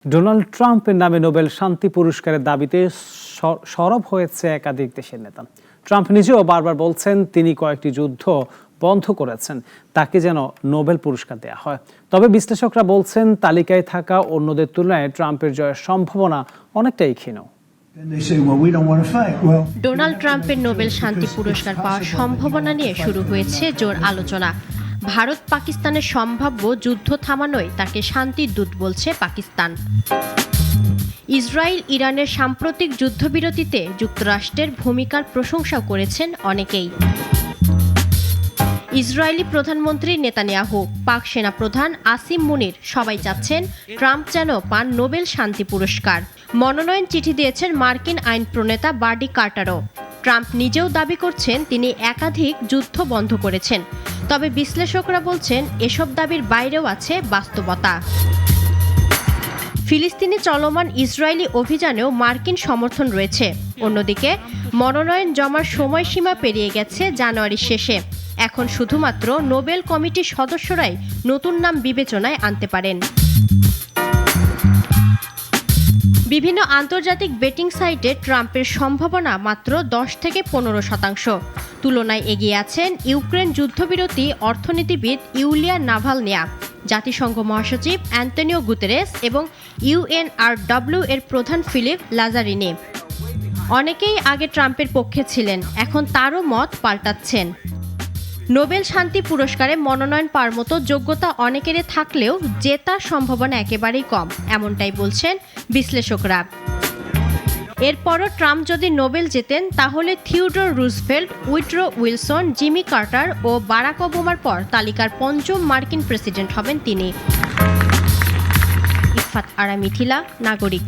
Donald ট্রাম্পের নামে Nobel শান্তি পুরস্কারের দাবিতে সরব হয়েছে একাধিক দেশের নেতা। ট্রাম্প নিজেও বারবার বলছেন তিনি কয়েকটি যুদ্ধ বন্ধ করেছেন, তাকে যেন নোবেল পুরস্কার দেওয়া হয়। তবে বিশ্লেষকরা বলছেন তালিকায় থাকা অন্যদের তুলনায় ট্রাম্পের জয়ের সম্ভাবনা অনেকটাই ক্ষীণ। ডোনাল্ড ট্রাম্পের নোবেল শান্তি পুরস্কার পাওয়ার সম্ভাবনা নিয়ে শুরু হয়েছে জোর আলোচনা। ভারত পাকিস্তানের সম্ভাব্য যুদ্ধ থামানোয় তাকে শান্তির দূত বলছে পাকিস্তান। ইসরায়েল ইরানের সাম্প্রতিক যুদ্ধবিরতিতে যুক্তরাষ্ট্রের ভূমিকার প্রশংসাও করেছেন অনেকেই। ইসরায়েলি প্রধানমন্ত্রী নেতানিয়াহু, পাক সেনাপ্রধান আসিম মুনির সবাই চাচ্ছেন ট্রাম্প যেন পান নোবেল শান্তি পুরস্কার। মনোনয়ন চিঠি দিয়েছেন মার্কিন আইন প্রণেতা বার্ডি কার্টারও। ট্রাম্প নিজেও দাবি করছেন তিনি একাধিক যুদ্ধ বন্ধ করেছেন। তবে বিশ্লেষকরা বলছেন এসব দাবির বাইরেও আছে বাস্তবতা। ফিলিস্তিনে চলমান ইসরায়েলি অভিযানেও মার্কিন সমর্থন রয়েছে। অন্যদিকে মনোনয়ন জমার সময়সীমা পেরিয়ে গেছে জানুয়ারির শেষে। এখন শুধুমাত্র নোবেল কমিটির সদস্যরাই নতুন নাম বিবেচনায় আনতে পারেন। বিভিন্ন আন্তর্জাতিক বেটিং সাইটে ট্রাম্পের সম্ভাবনা মাত্র 10 থেকে 15%। তুলনায় এগিয়ে আছেন ইউক্রেন যুদ্ধবিরতি অর্থনীতিবিদ ইউলিয়া নাভালনিয়া, জাতিসংঘ মহাসচিব অ্যান্তনিও গুতেরেস এবং ইউএনআরডব্লিউ এর প্রধান ফিলিপ লাজারিনি। অনেকেই আগে ট্রাম্পের পক্ষে ছিলেন, এখন তারও মত পাল্টাচ্ছেন। নোবেল শান্তি পুরস্কারে মনোনয়ন পাওয়ার মতো যোগ্যতা অনেকেরই থাকলেও জেতার সম্ভাবনা একেবারেই কম, এমনটাই বলছেন বিশ্লেষকরা। এরপরও ট্রাম্প যদি নোবেল জেতেন তাহলে Theodore Roosevelt, Woodrow Wilson, Jimmy Carter ও বারাক ওবামার পর তালিকার পঞ্চম মার্কিন প্রেসিডেন্ট হবেন তিনি। ইফাত আরা মিথিলা, নাগরিক।